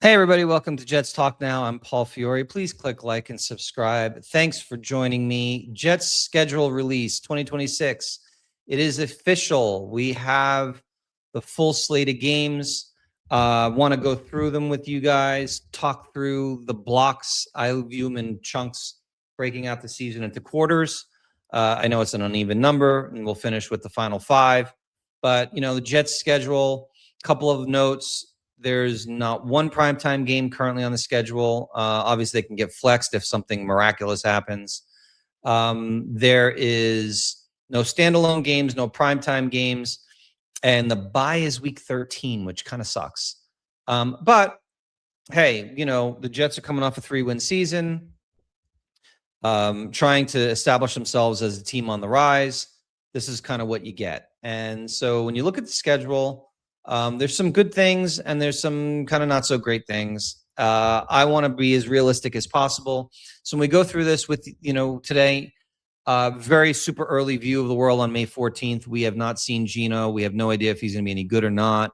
Hey, everybody. Welcome to Jets Talk Now. I'm Paul Fiore. Please click like and subscribe. Thanks for joining me. Jets schedule release 2026. It is official. We have the full slate of games. Want to go through them with you guys, talk through the blocks. I view them in chunks, breaking out the season into quarters. I know it's an uneven number, and we'll finish with the final five. But, the Jets schedule, couple of notes. There's not one primetime game currently on the schedule. Obviously, they can get flexed if something miraculous happens. There is no standalone games, no primetime games, and the bye is week 13, which kind of sucks. But, hey, the Jets are coming off a 3-win season, trying to establish themselves as a team on the rise. This is kind of what you get. And so when you look at the schedule, there's some good things and there's some kind of not so great things. I want to be as realistic as possible. So when we go through this with, today, very super early view of the world on May 14th. We have not seen Geno. We have no idea if he's going to be any good or not.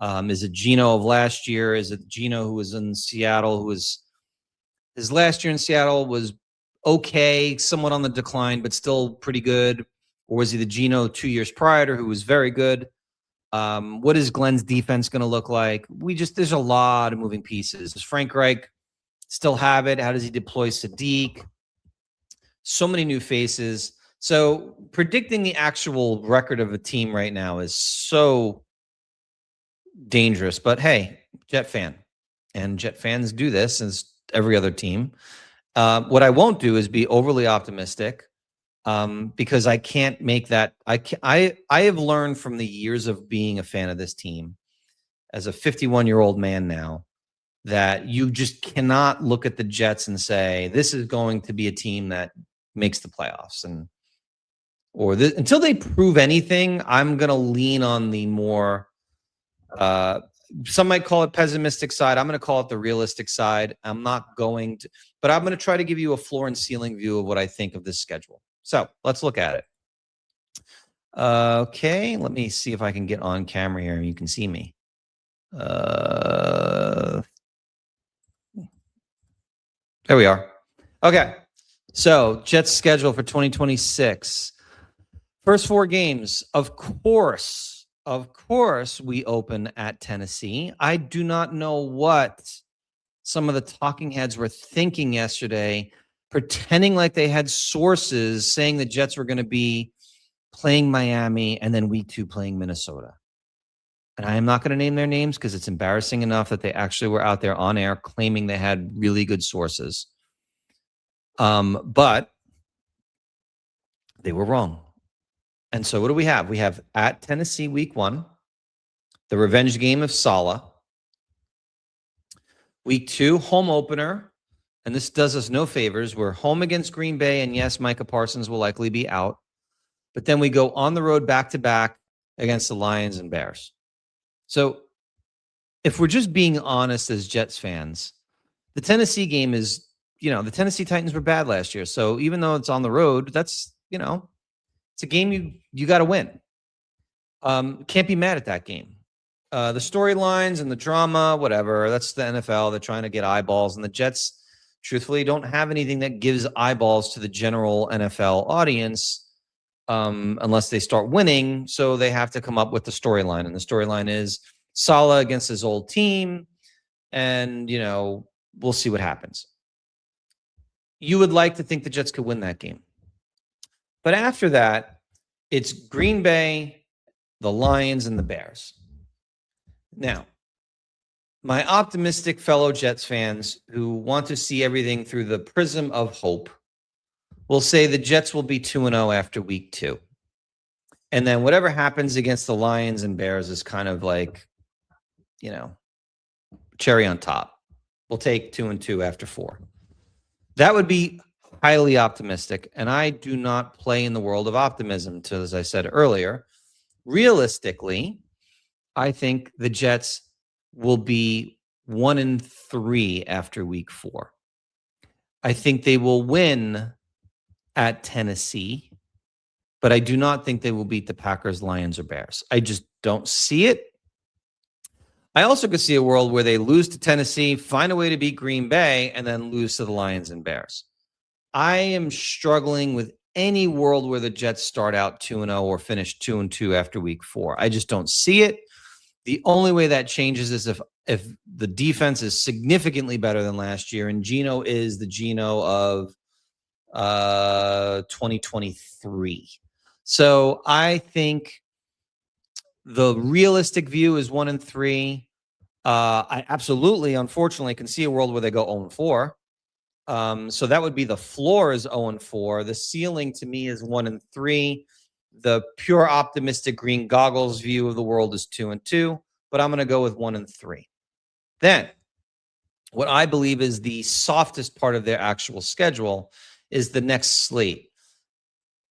Is it Geno of last year? Is it Geno who was in Seattle, his last year in Seattle was okay, somewhat on the decline, but still pretty good? Or was he the Geno 2 years prior who was very good? What is Glenn's defense going to look like? There's a lot of moving pieces. Does Frank Reich still have it? How does he deploy Sadiq? So many new faces. So predicting the actual record of a team right now is so dangerous. But hey, Jet fan, and Jet fans do this as every other team. What I won't do is be overly optimistic. Because I can't make that. I have learned from the years of being a fan of this team as a 51-year-old man now that you just cannot look at the Jets and say, this is going to be a team that makes the playoffs. Until they prove anything, I'm going to lean on the more, some might call it pessimistic side. I'm going to call it the realistic side. I'm not going to, but I'm going to try to give you a floor and ceiling view of what I think of this schedule. So let's look at it. Okay, let me see if I can get on camera here and you can see me. There we are. Okay, so Jets schedule for 2026. First 4 games, of course, we open at Tennessee. I do not know what some of the talking heads were thinking yesterday, pretending like they had sources saying the Jets were going to be playing Miami and then week 2 playing Minnesota. And I am not going to name their names because it's embarrassing enough that they actually were out there on air claiming they had really good sources. But they were wrong. And so what do we have? We have at Tennessee week 1, the revenge game of Saleh. Week 2, home opener. And this does us no favors. We're home against Green Bay, and yes, Micah Parsons will likely be out. But then we go on the road back-to-back against the Lions and Bears. So if we're just being honest as Jets fans, the Tennessee game is, the Tennessee Titans were bad last year. So even though it's on the road, that's, it's a game you got to win. Can't be mad at that game. The storylines and the drama, whatever, that's the NFL. They're trying to get eyeballs, and the Jets truthfully don't have anything that gives eyeballs to the general NFL audience unless they start winning. So they have to come up with the storyline. And the storyline is Saleh against his old team. And, we'll see what happens. You would like to think the Jets could win that game. But after that, it's Green Bay, the Lions, and the Bears. Now, my optimistic fellow Jets fans who want to see everything through the prism of hope will say the Jets will be 2-0 after week 2. And then whatever happens against the Lions and Bears is kind of like, cherry on top. We'll take 2-2 after 4. That would be highly optimistic. And I do not play in the world of optimism, as I said earlier. Realistically, I think the Jets will be 1-3 after week 4. I think they will win at Tennessee, but I do not think they will beat the Packers, Lions, or Bears. I just don't see it. I also could see a world where they lose to Tennessee, find a way to beat Green Bay, and then lose to the Lions and Bears. I am struggling with any world where the Jets start out 2-0 or finish 2-2 after week 4. I just don't see it. The only way that changes is if the defense is significantly better than last year, and Geno is the Geno of 2023. So I think the realistic view is 1-3. I absolutely, unfortunately, can see a world where they go 0-4. So that would be the floor is 0-4. The ceiling to me is 1-3. The pure optimistic green goggles view of the world is 2-2, but I'm going to go with 1-3. Then what I believe is the softest part of their actual schedule is the next slate.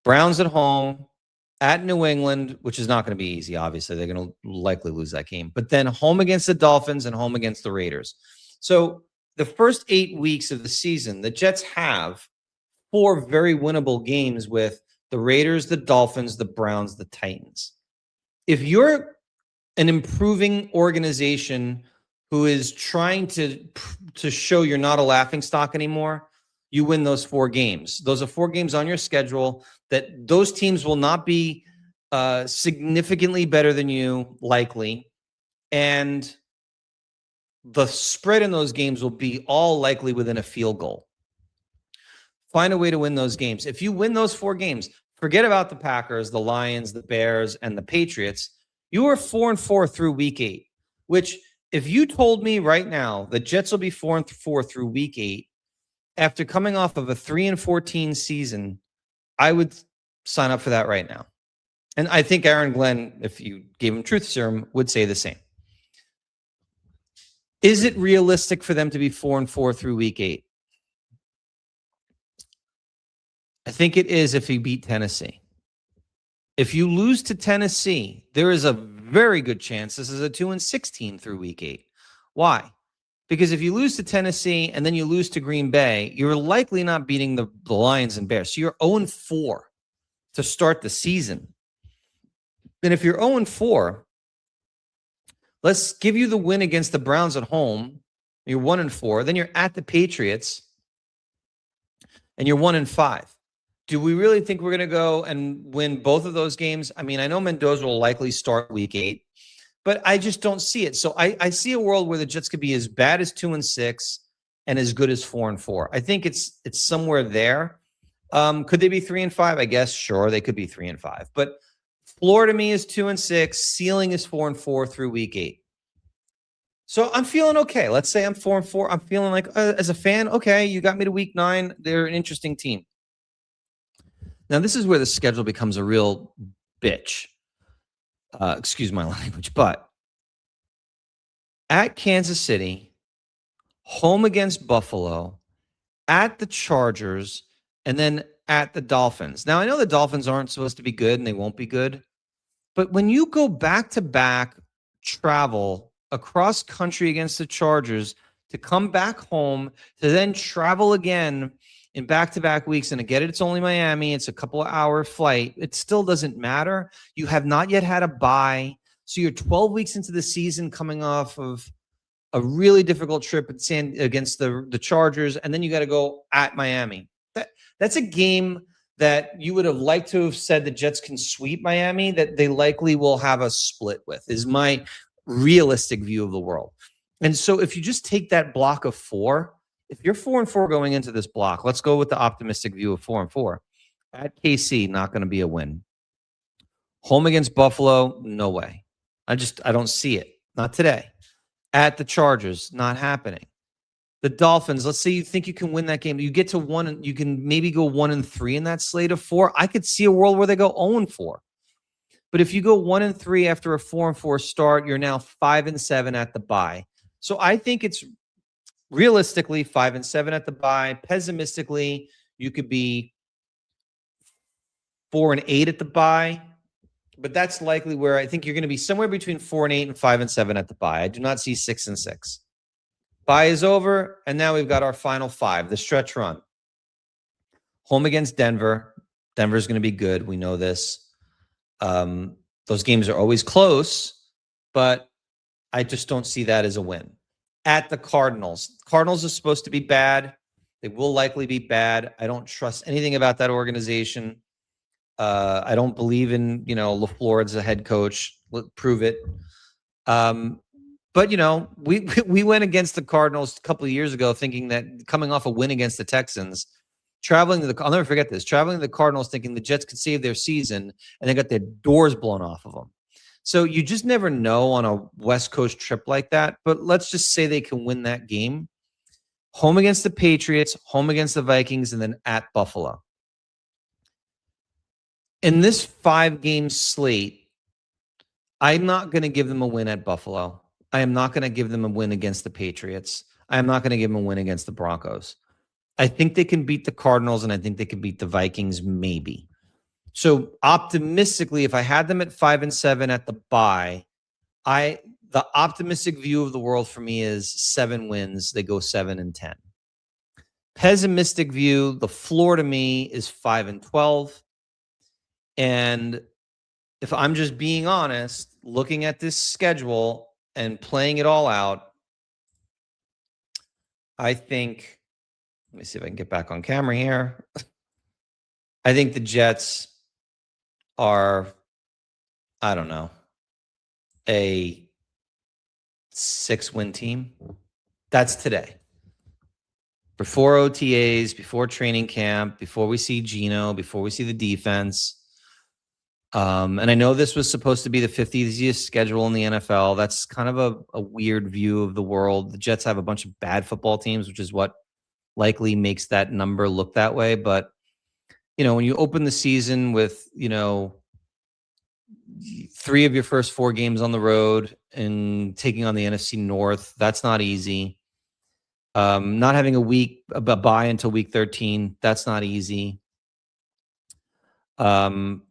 Browns at home, at New England, which is not going to be easy, obviously. They're going to likely lose that game. But then home against the Dolphins and home against the Raiders. So the first 8 weeks of the season, the Jets have 4 very winnable games with the Raiders, the Dolphins, the Browns, the Titans. If you're an improving organization who is trying to show you're not a laughingstock anymore, you win those 4 games. Those are 4 games on your schedule that those teams will not be significantly better than you, likely. And the spread in those games will be all likely within a field goal. Find a way to win those games. If you win those 4 games, forget about the Packers, the Lions, the Bears, and the Patriots. You are 4-4 through week 8, which if you told me right now the Jets will be 4-4 through week 8 after coming off of a 3-14 season, I would sign up for that right now. And I think Aaron Glenn, if you gave him truth serum, would say the same. Is it realistic for them to be 4-4 through week 8? I think it is if you beat Tennessee. If you lose to Tennessee, there is a very good chance this is a 2-16 through week 8. Why? Because if you lose to Tennessee and then you lose to Green Bay, you're likely not beating the Lions and Bears. So you're 0-4 to start the season. And if you're 0-4, let's give you the win against the Browns at home. You're 1-4. Then you're at the Patriots and you're 1-5. Do we really think we're going to go and win both of those games? I mean, I know Mendoza will likely start week 8, but I just don't see it. So I see a world where the Jets could be as bad as 2-6 and as good as 4-4. I think it's somewhere there. Could they be 3-5? I guess, sure, they could be 3-5. But floor to me is 2-6. Ceiling is 4-4 through week 8. So I'm feeling okay. Let's say I'm 4-4. I'm feeling like, as a fan, okay, you got me to week 9. They're an interesting team. Now, this is where the schedule becomes a real bitch. Excuse my language. But at Kansas City, home against Buffalo, at the Chargers, and then at the Dolphins. Now, I know the Dolphins aren't supposed to be good and they won't be good. But when you go back-to-back travel across country against the Chargers to come back home, to then travel again in back-to-back weeks, and again, it's only Miami, it's a couple of hour flight, it still doesn't matter. You have not yet had a bye. So you're 12 weeks into the season coming off of a really difficult trip against the Chargers, and then you got to go at Miami. That's a game that you would have liked to have said the Jets can sweep Miami, that they likely will have a split with, is my realistic view of the world. And so if you just take that block of 4, if you're 4-4 going into this block, let's go with the optimistic view of 4-4. At KC, not going to be a win. Home against Buffalo, no way. I don't see it. Not today. At the Chargers, not happening. The Dolphins, let's say you think you can win that game. You get to 1 and you can maybe go 1-3 in that slate of 4. I could see a world where they go 0-4. But if you go 1-3 after a 4-4 start, you're now 5-7 at the bye. So I think it's realistically 5-7 at the bye. Pessimistically, you could be 4-8 at the bye. But that's likely where I think you're going to be somewhere between 4-8 and 5-7 at the bye. I do not see 6-6. Bye is over, and now we've got our final 5, the stretch run. Home against Denver. Denver's going to be good. We know this. Those games are always close, but I just don't see that as a win. At the Cardinals. Cardinals are supposed to be bad. They will likely be bad. I don't trust anything about that organization. I don't believe in, LaFleur as a head coach. Prove it. But we went against the Cardinals a couple of years ago, thinking that coming off a win against the Texans, I'll never forget this. Traveling to the Cardinals, thinking the Jets could save their season, and they got their doors blown off of them. So you just never know on a West Coast trip like that. But let's just say they can win that game. Home against the Patriots, home against the Vikings, and then at Buffalo. In this 5-game slate, I'm not going to give them a win at Buffalo. I am not going to give them a win against the Patriots. I am not going to give them a win against the Broncos. I think they can beat the Cardinals, and I think they can beat the Vikings, maybe. So optimistically, if I had them at 5-7 at the bye, the optimistic view of the world for me is 7 wins. They go 7-10. Pessimistic view, the floor to me is 5-12. And if I'm just being honest, looking at this schedule and playing it all out, I think, let me see if I can get back on camera here. I think the Jets are, I don't know, a 6-win team. That's today. Before OTAs, before training camp, before we see Geno, before we see the defense. And I know this was supposed to be the 50th easiest schedule in the NFL. That's kind of a weird view of the world. The Jets have a bunch of bad football teams, which is what likely makes that number look that way. But, when you open the season with, 3 of your first 4 games on the road and taking on the NFC North, that's not easy. Not having a bye until week 13, that's not easy. When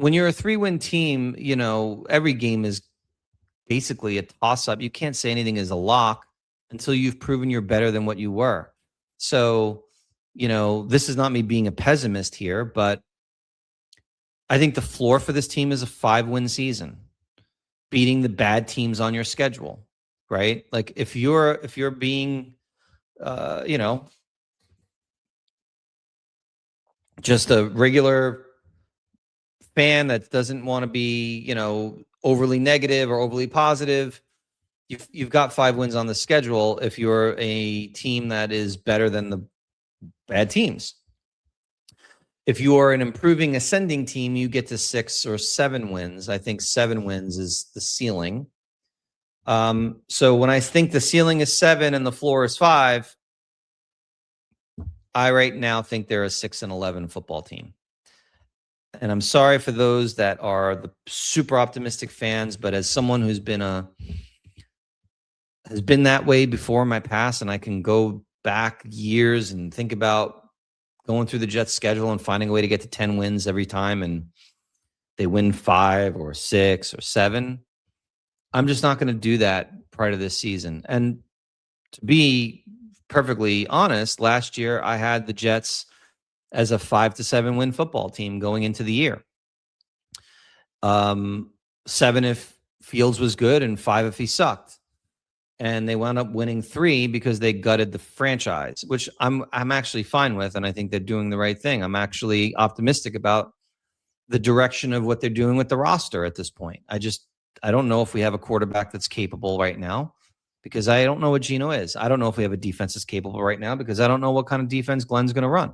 you're a 3-win team, every game is basically a toss-up. You can't say anything is a lock until you've proven you're better than what you were. So, this is not me being a pessimist here, but I think the floor for this team is a 5-win season, beating the bad teams on your schedule, right? Like if you're being, just a regular fan that doesn't want to be, overly negative or overly positive, you've got 5 wins on the schedule if you're a team that is better than the bad teams. If you are an improving ascending team, you get to 6 or 7 wins. I think 7 wins is the ceiling. So when I think the ceiling is 7 and the floor is 5, I right now think they're a 6-11 football team. And I'm sorry for those that are the super optimistic fans, but as someone who's been that way before in my past, and I can go back years and think about going through the Jets schedule and finding a way to get to 10 wins every time, and they win 5 or 6 or 7. I'm just not going to do that prior to this season. And to be perfectly honest, last year I had the Jets as a 5-7 win football team going into the year. 7 if Fields was good and 5 if he sucked. And they wound up winning 3 because they gutted the franchise, which I'm actually fine with, and I think they're doing the right thing. I'm actually optimistic about the direction of what they're doing with the roster at this point. I don't know if we have a quarterback that's capable right now, because I don't know what Geno is. I don't know if we have a defense that's capable right now, because I don't know what kind of defense Glenn's going to run.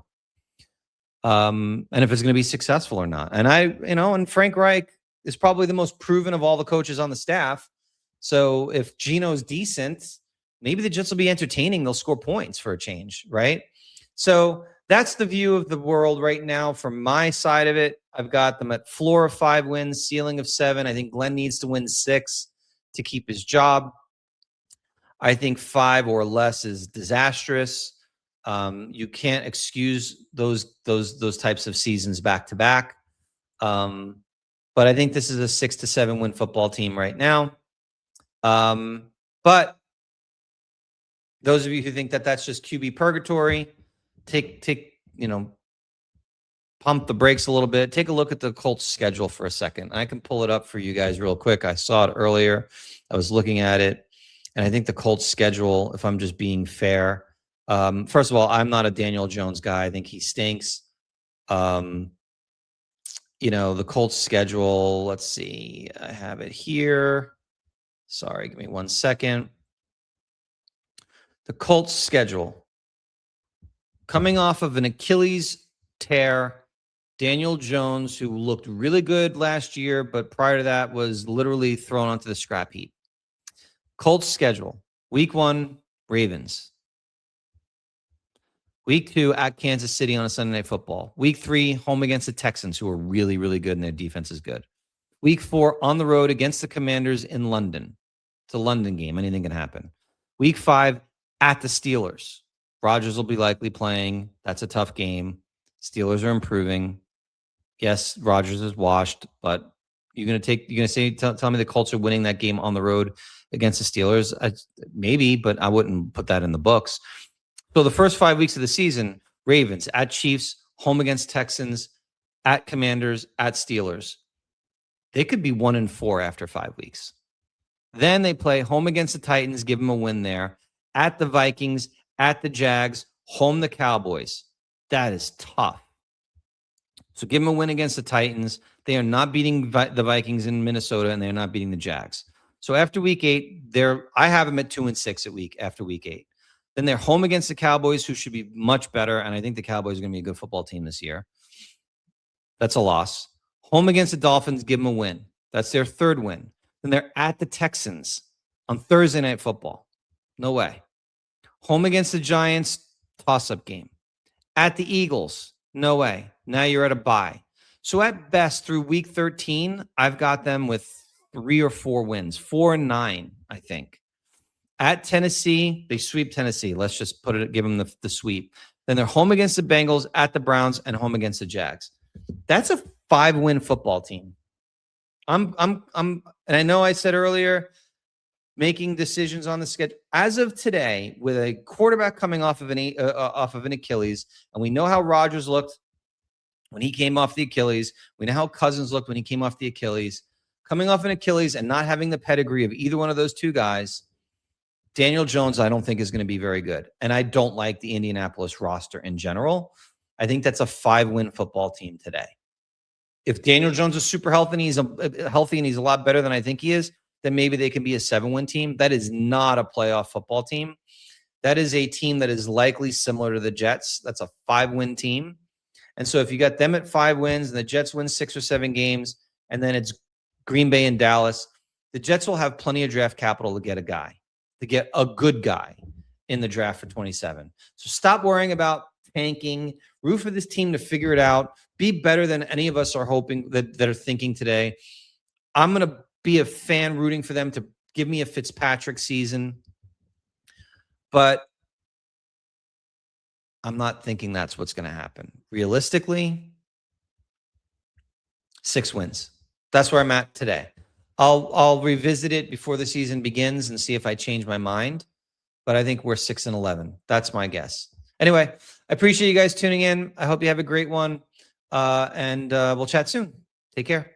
And if it's going to be successful or not. And and Frank Reich is probably the most proven of all the coaches on the staff. So if Geno's decent, maybe the Jets will be entertaining. They'll score points for a change, right? So that's the view of the world right now from my side of it. I've got them at floor of 5 wins, ceiling of 7. I think Glenn needs to win 6 to keep his job. I think 5 or less is disastrous. You can't excuse those types of seasons back to back. But I think this is a 6 to 7 win football team right now. But those of you who think that that's just QB purgatory, take pump the brakes a little bit. Take a look at the Colts schedule for a second. I can pull it up for you guys real quick. I saw it earlier. I was looking at it, and I think the Colts schedule, if I'm just being fair, first of all, I'm not a Daniel Jones guy. I think he stinks. The Colts schedule, let's see. I have it here. Sorry, give me 1 second. The Colts schedule, coming off of an Achilles tear, Daniel Jones, who looked really good last year, but prior to that was literally thrown onto the scrap heap. Colts schedule, week 1, Ravens. Week 2, at Kansas City on a Sunday Night Football. Week 3, home against the Texans, who are really, really good and their defense is good. Week 4, on the road against the Commanders in London. It's a London game. Anything can happen. Week 5, at the Steelers. Rodgers will be likely playing. That's a tough game. Steelers are improving. Yes, Rodgers is washed, but tell me the Colts are winning that game on the road against the Steelers? Maybe, but I wouldn't put that in the books. So the first 5 weeks of the season, Ravens, at Chiefs, home against Texans, at Commanders, at Steelers. They could be 1-4 after 5 weeks. Then they play home against the Titans, give them a win there, at the Vikings, at the Jags, home the Cowboys. That is tough. So give them a win against the Titans. They are not beating the Vikings in Minnesota, and they're not beating the Jags. So after week 8, I have them at 2-6 after week 8. Then they're home against the Cowboys, who should be much better, and I think the Cowboys are going to be a good football team this year. That's a loss. Home against the Dolphins, give them a win. That's their 3rd win. Then they're at the Texans on Thursday Night Football. No way. Home against the Giants, toss-up game. At the Eagles, no way. Now you're at a bye. So at best, through week 13, I've got them with 3 or 4 wins, 4-9, I think. At Tennessee, they sweep Tennessee. Let's just give them the sweep. Then they're home against the Bengals, at the Browns, and home against the Jags. That's a 5-win football team. And I know I said earlier, making decisions on the schedule. As of today, with a quarterback coming off of an Achilles, and we know how Rodgers looked when he came off the Achilles. We know how Cousins looked when he came off the Achilles. Coming off an Achilles and not having the pedigree of either one of those two guys, Daniel Jones, I don't think is going to be very good. And I don't like the Indianapolis roster in general. I think that's a 5-win football team today. If Daniel Jones is super healthy and he's a lot better than I think he is, then maybe they can be a 7-win team. That is not a playoff football team. That is a team that is likely similar to the Jets. That's a 5-win team. And so if you got them at 5 wins and the Jets win 6 or 7 games, and then it's Green Bay and Dallas, the Jets will have plenty of draft capital to get a good guy in the draft for 27. So stop worrying about tanking. Root for this team to figure it out. Be better than any of us are hoping that are thinking today. I'm going to be a fan rooting for them to give me a Fitzpatrick season. But I'm not thinking that's what's going to happen. Realistically, 6 wins. That's where I'm at today. I'll revisit it before the season begins and see if I change my mind. But I think we're 6-11. That's my guess. Anyway, I appreciate you guys tuning in. I hope you have a great one. And we'll chat soon. Take care.